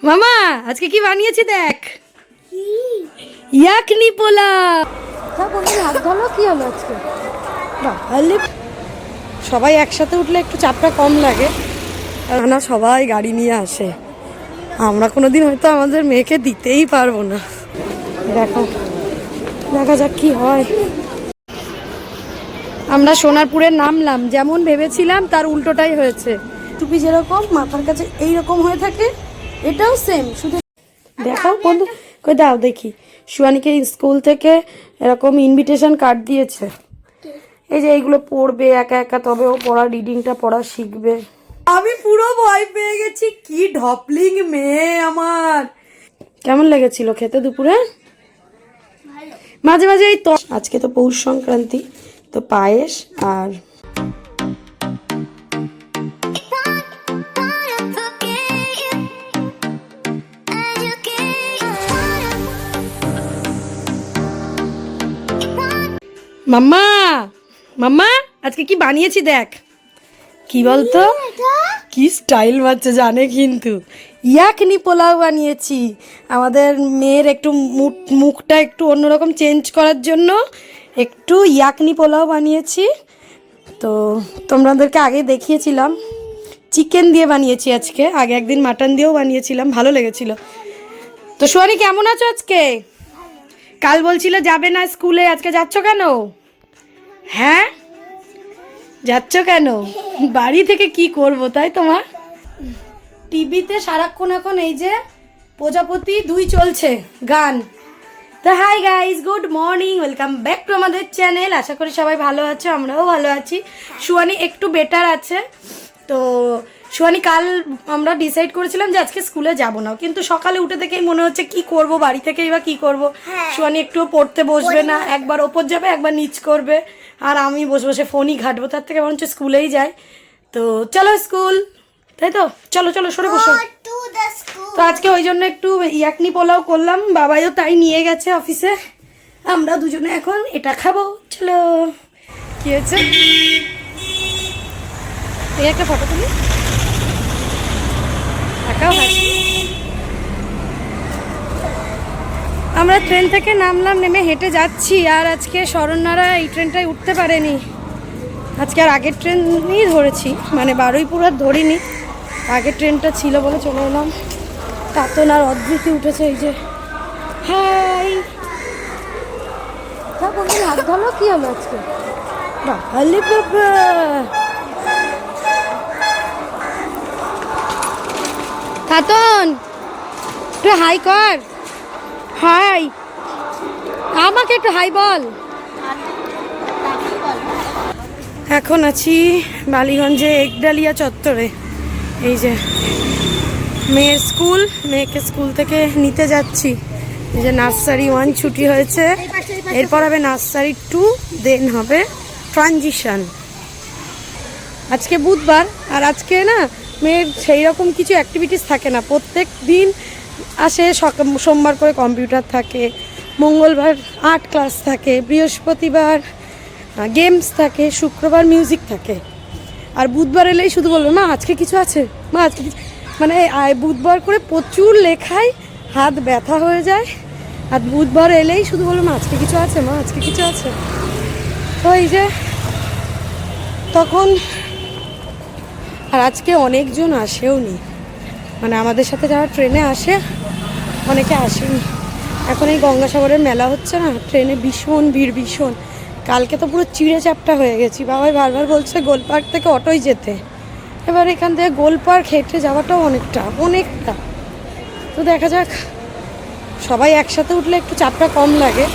মামা আজকে কি বানিয়েছি দেখ। ইয়াকনি পোলাও। হাত ধরো, কি হলো আজকে? তাহলে সবাই একসাথে উঠলে একটু চাপটা কম লাগে, আর না সবাই গাড়ি নিয়ে আসে। আমরা কোনোদিন হয়তো আমাদের মেয়েকে দিতেই পারবো না। দেখো, দেখা যাক কি হয়। আমরা সোনারপুরে নামলাম, যেমন ভেবেছিলাম তার উল্টোটাই হয়েছে। টুপি যেরকম মাথার কাছে এইরকম হয়ে থাকে, এটাও সেম, শুধু দেখাও বন্ধু, কই দাও দেখি। সুয়ানিকে স্কুল থেকে এরকম ইনভিটেশন কার্ড দিয়েছে, এই যে এইগুলো পড়বে একা একা, তবে ও পড়া রিডিংটা পড়া শিখবে। আমি পুরো ভয় পেয়ে গেছি, কি ঢপলিং মেয়ে আমার। কেমন লেগেছিল খেতে দুপুরে? মাঝে মাঝে এই তো, আজকে তো পৌষ সংক্রান্তি, তো পায়েস আর মাম্মা। মাম্মা আজকে কি বানিয়েছি দেখ। কি বলতো, কি স্টাইল মারছে জানে কিন্তু। ইয়াকনি পোলাও বানিয়েছি। আমাদের মেয়ের একটু মুখটা একটু অন্যরকম চেঞ্জ করার জন্য একটু ইয়াকনি পোলাও বানিয়েছি। তো তোমাদেরকে আগে দেখিয়েছিলাম, চিকেন দিয়ে বানিয়েছি আজকে, আগে একদিন মাটন দিয়েও বানিয়েছিলাম, ভালো লেগেছিল। তো সোয়ানি কেমন আছো আজকে? কাল বলছিলে যাবে না স্কুলে, আজকে যাচ্ছ কেন? হ্যাঁ যাচ্ছ কেন? বাড়ি থেকে কি করব তাই তোমার? টিভিতে সারাক্ষণ এখন এই যে প্রজাপতি 2 চলছে গান। তো hi guys, good morning, welcome back to আমাদের চ্যানেল। আশা করি সবাই ভালো আছো, আমরাও ভালো আছি। সুয়ানি একটু বেটার আছে। তো সুয়ানি কাল আমরা ডিসাইড করেছিলাম যে আজকে স্কুলে যাব না, কিন্তু সকালে উঠে থেকেই মনে হচ্ছে কি করব, বাড়ি থেকেই বা কি করব। সুয়ানি একটু পড়তে বসবে না, একবার ওপর যাবে একবার নিচ করবে, আর আমি বসে বসে ফোনই ঘাটবো, তার থেকে বরঞ্চ স্কুলেই যাই। তো চলো স্কুল, তাই তো, চলো চলো সরে বসো। তো আজকে ওই জন্য একটু ইয়াকনি পোলাও করলাম, বাবাইও তাই নিয়ে গেছে অফিসে। আমরা দুজনে এখন এটা খাবো, চলো। কি হয়েছে? এই একটা ফটো তুলি, একাও হাসি। আমরা ট্রেন থেকে নামলাম, নেমে হেঁটে যাচ্ছি। আর আজকে শরণ্যারা এই ট্রেনটায় উঠতে পারেনি, আজকে আর আগের ট্রেনই ধরেছি, মানে বারুইপুর আর ধরিনি, আগের ট্রেনটা ছিল বলে চলে এলাম। তাতন আর অদ্ভুতি উঠেছে, এই যে হাই। হাত ধরো, কি হলো আজকে? বাবালে বাবা, তাতন একটু হাই কর, হাই, আমাকে একটু হাই বল। এখন আছি বালিগঞ্জে একডালিয়া চত্বরে। এই যে মেয়ের স্কুল, মেয়েকে স্কুল থেকে নিতে যাচ্ছি। এই যে নার্সারি 1 ছুটি হয়েছে, এরপর হবে নার্সারি 2, দেন হবে ট্রানজিশন। আজকে বুধবার, আর আজকে না মেয়ের সেই রকম কিছু অ্যাক্টিভিটিস থাকে না। প্রত্যেক দিন আসে, সোমবার করে কম্পিউটার থাকে, মঙ্গলবার আর্ট ক্লাস থাকে, বৃহস্পতিবার গেমস থাকে, শুক্রবার মিউজিক থাকে, আর বুধবার এলেই শুধু বলবে মা আজকে কিছু আছে, মা আজকে কিছু, মানে বুধবার করে প্রচুর লেখায় হাত ব্যথা হয়ে যায়। আর বুধবার এলেই শুধু বলবে মা আজকে কিছু আছে, মা আজকে কিছু আছে। তো এই যে তখন, আর আজকে অনেকজন আসেও নি, মানে আমাদের সাথে যারা ট্রেনে আসে অনেকে আসেনি। এখন এই গঙ্গাসাগরের মেলা হচ্ছে না, ট্রেনে ভীষণ ভিড়, ভীষণ। কালকে তো পুরো চিড়ে চ্যাপটা হয়ে গেছি, বাবাই বারবার বলছে গোল পার্ক থেকে অটোয় যেতে। এবার এখান থেকে গোল পার্ক হেঁটে যাওয়াটাও অনেকটা অনেকটা। তো দেখা যাক, সবাই একসাথে উঠলে একটু চাপটা কম লাগে,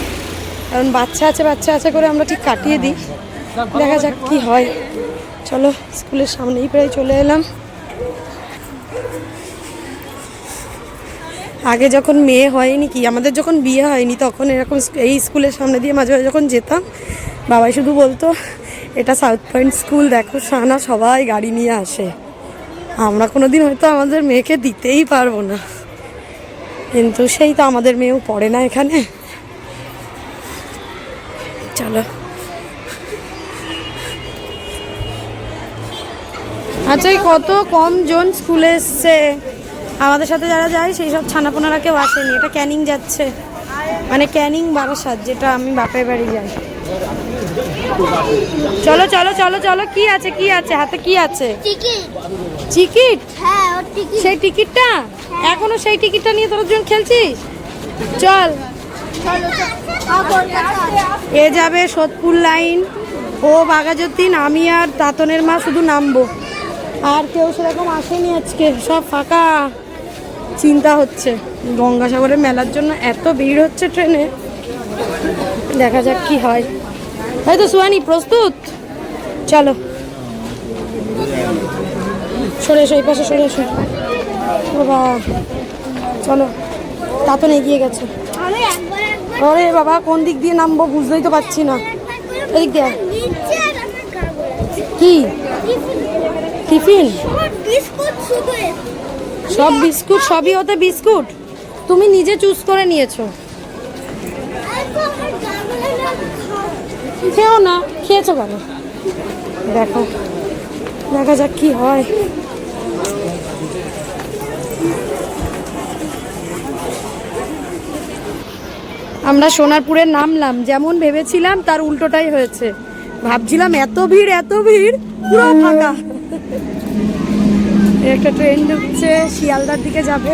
কারণ বাচ্চা আছে করে আমরা ঠিক কাটিয়ে দিই। দেখা যাক কি হয়। চলো, স্কুলের সামনেই প্রায় চলে এলাম। আগে যখন মেয়ে হয়নি, কি আমাদের যখন বিয়ে হয়নি, তখন এরকম এই স্কুলের সামনে দিয়ে মাঝে মাঝে যখন যেতাম, বাবাই শুধু বলতো এটা সাউথ পয়েন্ট স্কুল, দেখো সানা সবাই গাড়ি নিয়ে আসে। আমরা কোনোদিন হয়তো আমাদের মেয়েকে দিতেই পারবো না, কিন্তু সেই তো আমাদের মেয়েও পড়ে না এখানে। চলো, আচ্ছা কত কম জন স্কুলে এসছে, আমাদের সাথে যারা যায় সেই সব ছানাপোনারা কেউ আসেনি। এটা ক্যানিং যাচ্ছে, মানে ক্যানিং বারাসাত, যেটা আমি বাপের বাড়ি যাই। চলো চলো চলো চলো, কি আছে কি আছে হাতে, কি আছে? টিকিট? সেই টিকিটটা এখনো, সেই টিকিটটা নিয়ে তোরা দুজন খেলছিস? চল, এ যাবে সোদপুর লাইন, ও বাঘাযতীন, আমি আর তাতনের মা শুধু নামবো। আর কেউ সেরকম আসেনি আজকে, সব ফাঁকা। চিন্তা হচ্ছে গঙ্গাসাগরের মেলার জন্য এত ভিড় হচ্ছে ট্রেনে, দেখা যাক কি হয়। তাই তো সুহানি, প্রস্তুত? চলো সরে এসো, এই পাশে সরে এসো বাবা। চলো, তাতন এগিয়ে গেছে। আরে বাবা, কোন দিক দিয়ে নামবো বুঝতেই তো পারছি না। এদিক দিয়ে। কি টিফিন? সব বিস্কুট? সবই ওতে বিস্কুট? তুমি নিজে চুজ করে নিয়েছো। খেও না, খেয়েছো কেন? দেখো, দেখা যাক কি হয়। আমরা সোনারপুরে নামলাম, যেমন ভেবেছিলাম তার উল্টোটাই হয়েছে। ভাবছিলাম এত ভিড় এত ভিড়, পুরো ফাঁকা। একটা ট্রেন ঢুকছে, শিয়ালদার দিকে যাবে।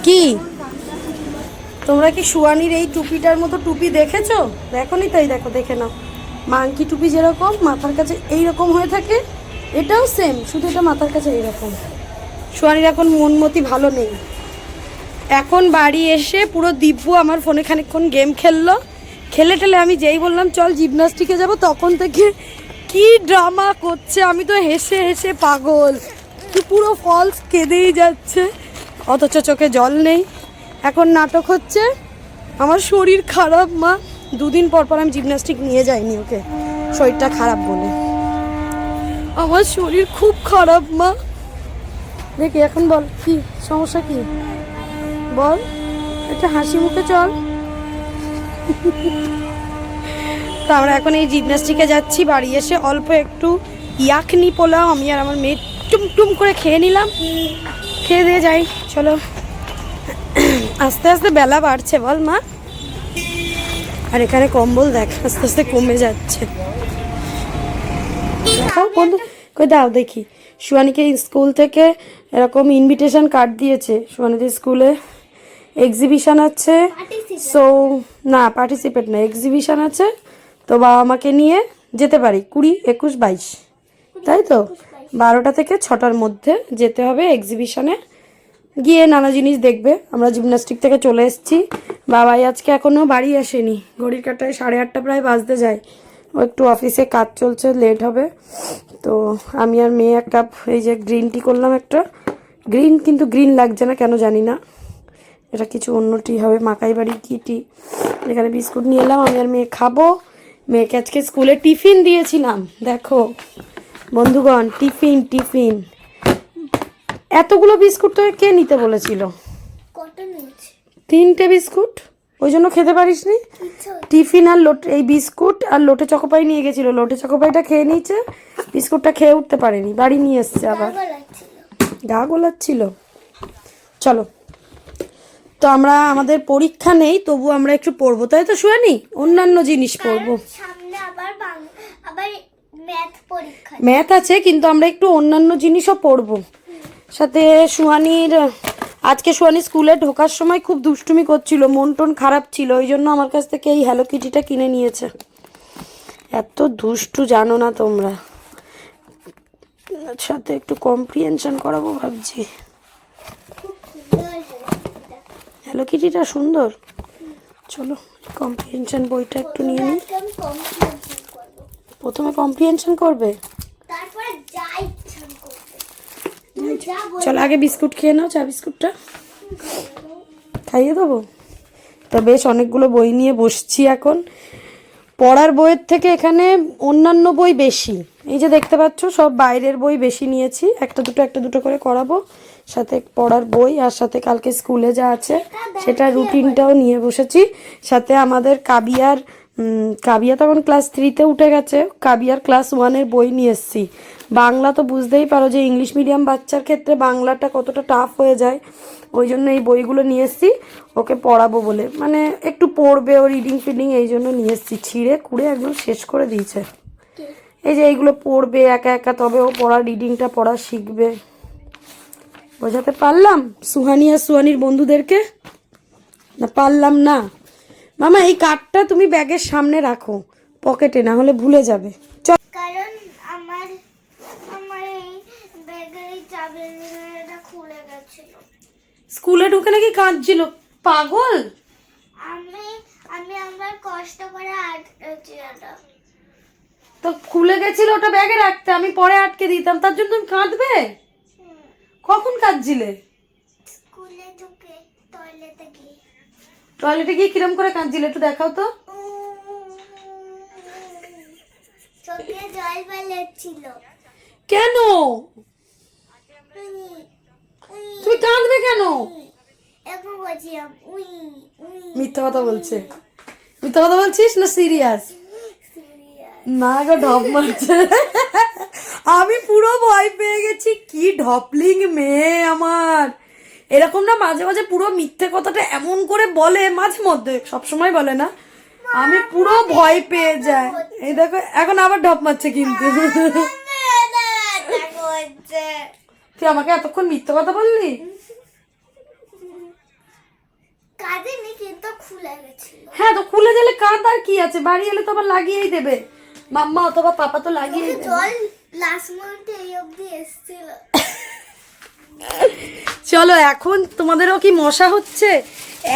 কি তোমরা কি সুয়ানির এই টুপিটার মতো টুপি দেখেছো? দেখোনি? তাই দেখো, দেখে নাও। মাংকি টুপি যেরকম মাথার কাছে এইরকম হয়ে থাকে, এটাও সেম, শুধু এটা মাথার কাছে এইরকম। সুয়ানির এখন মনমতি ভালো নেই। এখন বাড়ি এসে পুরো দিব্য আমার ফোনে খানিকক্ষণ গেম খেললো। খেলে টেলে আমি যেই বললাম চল জিমনাস্টিকে যাব, তখন থেকে কি ড্রামা করছে। আমি তো হেসে হেসে পাগল, কি পুরো ফলস কেঁদেই যাচ্ছে, অথচ চোখে জল নেই। এখন নাটক হচ্ছে আমার শরীর খারাপ। মা, দুদিন পর পর আমি জিমনাস্টিক নিয়ে যাইনি ওকে, শরীরটা খারাপ বলে। আমার শরীর খুব খারাপ মা। দেখি এখন বল, কি সমস্যা, কি বল, একটা হাসি মুখে চল। তো আমরা এখন এই জিমনাস্টিকে যাচ্ছি। বাড়ি এসে অল্প একটু ইয়াকনি পোলাও আমি আর আমার মেয়ে টুমটুম করে খেয়ে নিলাম। খেয়ে দিয়ে যাই, চলো। আস্তে আস্তে বেলা বাড়ছে বল মা। আর এখানে কম্বল দেখ আস্তে আস্তে কমে যাচ্ছে। দেখাও বন্ধু, কই দাও দেখি। সুয়ানিকে স্কুল থেকে এরকম ইনভিটেশন কার্ড দিয়েছে। সুয়ানিদের স্কুলে এক্সিবিশন আছে, সো না পার্টিসিপেট না, এক্সিবিশন আছে। তো বাবা আমাকে নিয়ে যেতে পারি 20, 21, 22, তাই তো 12টা থেকে 6টার মধ্যে যেতে হবে এক্সিবিশনে। গিয়ে নানা জিনিস দেখবে। আমরা জিমনাস্টিক থেকে চলে এসেছি। বাবাই আজকে এখনও বাড়ি আসেনি, ঘড়ির কাঁটায় 8:30 প্রায় বাজতে যায়। ও একটু অফিসে কাজ চলছে, লেট হবে। তো আমি আর মেয়ে এক কাপ এই যে গ্রিন টি করলাম, একটা গ্রিন, কিন্তু গ্রিন লাগছে না কেন জানি না, এটা কিছু অন্য টি হবে, মাকাই বাড়ির কি টি। এখানে বিস্কুট নিয়ে এলাম, আমি আর মেয়ে খাবো। মেয়েকে আজকে স্কুলে টিফিন দিয়েছিলাম, দেখো বন্ধুগণ, টিফিন। এতগুলো বিস্কুট তোকে কে নিতে বলেছিল? 3টে বিস্কুট, ওই জন্য খেতে পারিস নি। টিফিন আর এই বিস্কুট আর লোটে চকোপাই নিয়ে গেছিল, লোটে চকোপাইটা খেয়ে নিয়েছে, বিস্কুটটা খেয়ে উঠতে পারেনি, বাড়ি নিয়ে এসছে আবার, গা গোলাচ্ছিল। চলো, তো আমরা, আমাদের পরীক্ষা নেই, তবু আমরা একটু পড়বো, তাই তো সুয়ানি? অন্যান্য জিনিস পড়বো, ম্যাথ আছে, কিন্তু আমরা একটু অন্যান্য জিনিসও পড়বো সাথে। সুয়ানির আজকে সুয়ানি স্কুলে ঢোকার সময় খুব দুষ্টুমি করছিল, মন টন খারাপ ছিল, ওই জন্য আমার কাছ থেকে এই হ্যালো কিটিটা কিনে নিয়েছে। এত দুষ্টু জানো না তোমরা। সাথে একটু কম্প্রিহেনশন করাবো ভাবছি। হ্যালো কিটিটা সুন্দর, চলো কম্প্রিহেনশন বইটা একটু নিয়ে নিই। প্রথমে কম্প্রিহেনশন করবে, চলো আগে বিস্কুট খেয়ে নাও, চা বিস্কুটটা খাইয়ে দেবো। তো বেশ অনেকগুলো বই নিয়ে বসছি এখন। পড়ার বইয়ের থেকে এখানে অন্যান্য বই বেশি, এই যে দেখতে পাচ্ছ সব বাইরের বই বেশি নিয়েছি, একটা দুটো করে করাবো, সাথে পড়ার বই, আর সাথে কালকে স্কুলে যা আছে সেটা রুটিনটাও নিয়ে বসেছি। সাথে আমাদের কাবিয়া তখন ক্লাস 3-তে উঠে গেছে, কাবিয়ার ক্লাস 1-এর বই নিয়ে এসেছি। বাংলা তো বুঝতেই পারো যে ইংলিশ মিডিয়াম বাচ্চার ক্ষেত্রে বাংলাটা কতটা টাফ হয়ে যায়, ওই জন্য এই বইগুলো নিয়ে এসেছি ওকে পড়াবো বলে, মানে একটু পড়বে ও, রিডিং ফিডিং, এই জন্য নিয়ে এসেছি। ছিঁড়ে কুড়ে একদম শেষ করে দিয়েছে। এই যে এইগুলো পড়বে একা একা, তবে ও রিডিংটা পড়া শিখবে। বোঝাতে পারলাম সুহানি আর সুহানির বন্ধুদেরকে? না পারলাম না? মামা এই কার্ডটা তুমি ব্যাগের সামনে রাখো পকেটে, না হলে ভুলে যাবে। চল, কারণ আমার আমার এই ব্যাগের চাবিটা খুলে গেছিল। স্কুলে ঢুকে নাকি কাঁদছিল পাগল? আমি আমি আমার কষ্ট করে আটকেছি এটা। তো খুলে গেছিল, ওটা ব্যাগে রাখতে, আমি পরে আটকে দিতাম, তার জন্য তুমি কাঁদবে? কখন কাঁদছিলে? স্কুলে ঢুকে টয়লেটে গিয়ে। টয়লেটে গিয়ে কিরম করে কাঁদছিলে একটু দেখাও তো। চোখে জল বেরোচ্ছিল। কেন তুমি কাঁদবে কেন? এখন বলছিলাম মিথ্যা কথা বলছে। মিথ্যা কথা বলছিস না সিরিয়াস? না গো, ঢপ মারছে। আমি পুরো ভয় পেয়ে গেছি, কি ঢপলিং মেয়ে আমার। এরকম না মাঝে মাঝে পুরো মিথ্যে কথাটা এমন করে বলে, মাঝে মধ্যে, সবসময় বলে না। আমি পুরো ভয় পেয়ে যাই। এই দেখো এখন আবার ঢপ মারছে কিন্তু। তুই আমাকে এতক্ষণ মিথ্যে কথা বললি? কাঁদেনি কিন্তু খুলে গেছিল। হ্যাঁ, তো খুলে গেলে কাঁদ, আর কি আছে, বাড়ি এলে তো আবার লাগিয়েই দেবে মাম্মা অথবা পাপা, তো লাগিয়েই দেবে। জল লাস্ট মোমেন্টে এই অবধি এসেছিল। চলো, এখন তোমাদেরও কি মশা হচ্ছে?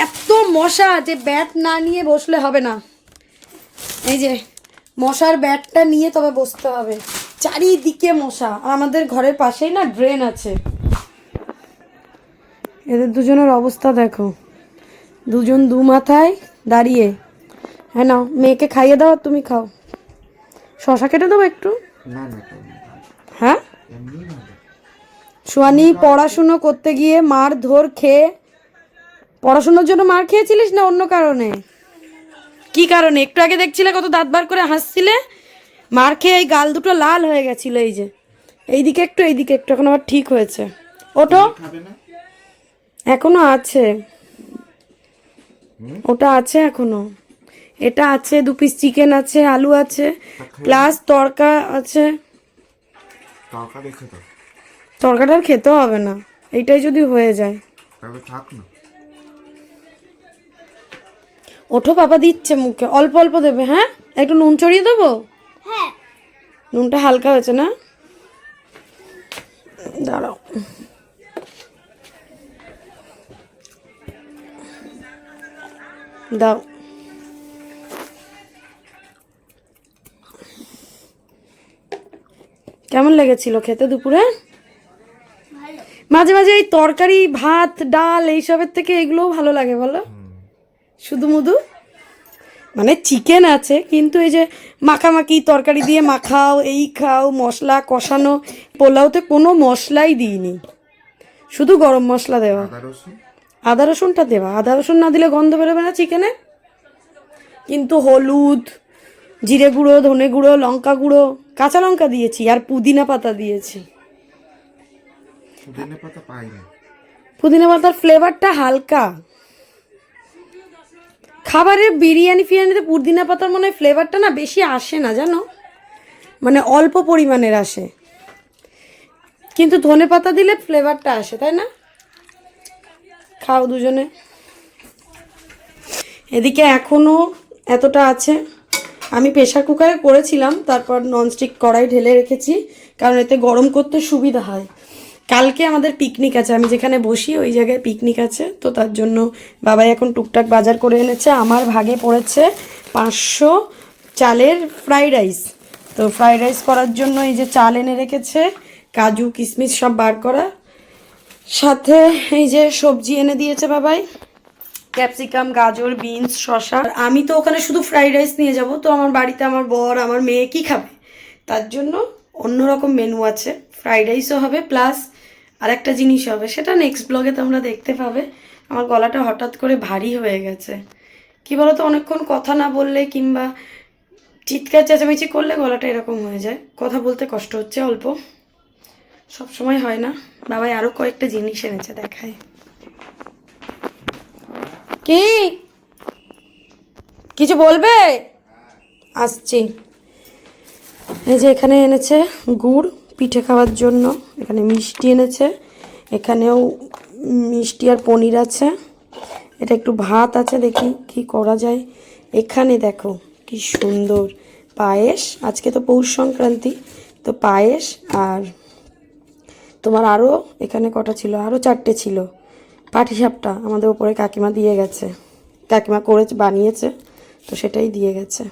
এত মশা যে ব্যাট না নিয়ে বসলে হবে না। এই যে মশার ব্যাটটা নিয়ে তবে বসতে হবে, চারিদিকে মশা। আর আমাদের ঘরের পাশেই না ড্রেন আছে। এদের দুজনের অবস্থা দেখো, দুজন দু মাথায় দাঁড়িয়ে। হ্যাঁ নাও, মেয়েকে খাইয়ে দাও, তুমি খাও। শশা কেটে দেবো একটু? হ্যাঁ, সোয়ানি পড়াশুনো করতে গিয়ে মার ধর খেয়ে, পড়াশোনার জন্য মার খেয়েছিলিস না অন্য কারণে? কি কারণে? একটু আগে দেখছিলে কত দাঁত বার করে হাসছিলে, মার খেয়ে এই গাল দুটো লাল হয়ে গেছিল। এই যে এইদিকে একটু, এইদিকে একটু, এখন আবার ঠিক হয়েছে। ওটো এখনো আছে, ওটা আছে এখনো, এটা আছে, 2 পিস চিকেন আছে, আলু আছে, প্লাস তড়কা আছে। তরকাটা আর খেতে হবে না, এইটাই যদি হয়ে যায়। ওঠো, পাপা দিচ্ছে মুখে, অল্প অল্প দেবে। হ্যাঁ, একটু নুন ছড়িয়ে দেবো? হ্যাঁ, নুনটা হালকা হয়েছে না? দাঁড়াও, দাও। কেমন লেগেছিল খেতে দুপুরে? মাঝে মাঝে এই তরকারি, ভাত, ডাল এইসবের থেকে এগুলোও ভালো লাগে বলো? শুধু মুধু মানে চিকেন আছে, কিন্তু এই যে মাখামাখি তরকারি দিয়ে মাখাও, এই খাও, মশলা কষানো। পোলাওতে কোনো মশলাই দিইনি, শুধু গরম মশলা দেওয়া, আদা রসুনটা দেওয়া। আদা রসুন না দিলে গন্ধ বেরোবে না চিকেনে। কিন্তু হলুদ, জিরে গুঁড়ো, ধনে গুঁড়ো, লঙ্কা গুঁড়ো, কাঁচা লঙ্কা দিয়েছি, আর পুদিনা পাতা দিয়েছি। পুদিনা পাতার ফ্লেভারটা হালকা। খাবারের বিরিয়ানি ফিরিয়ানিতে পুদিনা পাতার মনে হয় ফ্লেভারটা না বেশি আসে না, জানো, মানে অল্প পরিমাণের আসে, কিন্তু ধনে পাতা দিলে ফ্লেভারটা আসে, তাই না? খাও দুজনে। এদিকে এখনো এতটা আছে, আমি প্রেশার কুকারে করেছিলাম, তারপর ননস্টিক কড়াই ঢেলে রেখেছি, কারণ এতে গরম করতে সুবিধা হয়। কালকে আমাদের পিকনিক আছে, আমি যেখানে বসি ওই জায়গায় পিকনিক আছে, তো তার জন্য বাবাই এখন টুকটাক বাজার করে এনেছে। আমার ভাগে পড়েছে 500 চালের ফ্রাইড রাইস। তো ফ্রাইড রাইস করার জন্য এই যে চাল এনে রেখেছে, কাজু কিশমিশ সব বার করা, সাথে এই যে সবজি এনে দিয়েছে বাবাই, ক্যাপসিকাম, গাজর, বিনস, শসা। আমি তো ওখানে শুধু ফ্রাইড রাইস নিয়ে যাব, তো আমার বাড়িতে আমার বর, আমার মেয়ে কি খাবে, তার জন্য অন্যরকম মেনু আছে, ফ্রাইড রাইসও হবে প্লাস আর একটা জিনিস হবে, সেটা নেক্সট ব্লগে তোমরা দেখতে পাবে। আমার গলাটা হঠাৎ করে ভারী হয়ে গেছে, কি বলো তো, অনেকক্ষণ কথা না বললে কিংবা চিৎকার চেঁচামেচি করলে গলাটা এরকম হয়ে যায়, কথা বলতে কষ্ট হচ্ছে অল্প, সব সময় হয় না। বাবাই আরও কয়েকটা জিনিস এনেছে, দেখায়। কি কিছু বলবে? আসছি। এই যে এখানে এনেছে গুড় পিঠে খাওয়ার জন্য, এখানে মিষ্টি এনেছে, এখানেও মিষ্টি আর পনির আছে, এটা একটু ভাত আছে, দেখি কি করা যায়। এখানে দেখো কি সুন্দর পায়েস, আজকে তো পৌষ সংক্রান্তি, তো পায়েস আর তোমার আরও এখানে কটা ছিল, আরও 4টে ছিল, পাটিসাপটা আমাদের ওপরে কাকিমা দিয়ে গেছে, কাকিমা করেছে বানিয়েছে, তো সেটাই দিয়ে গেছে।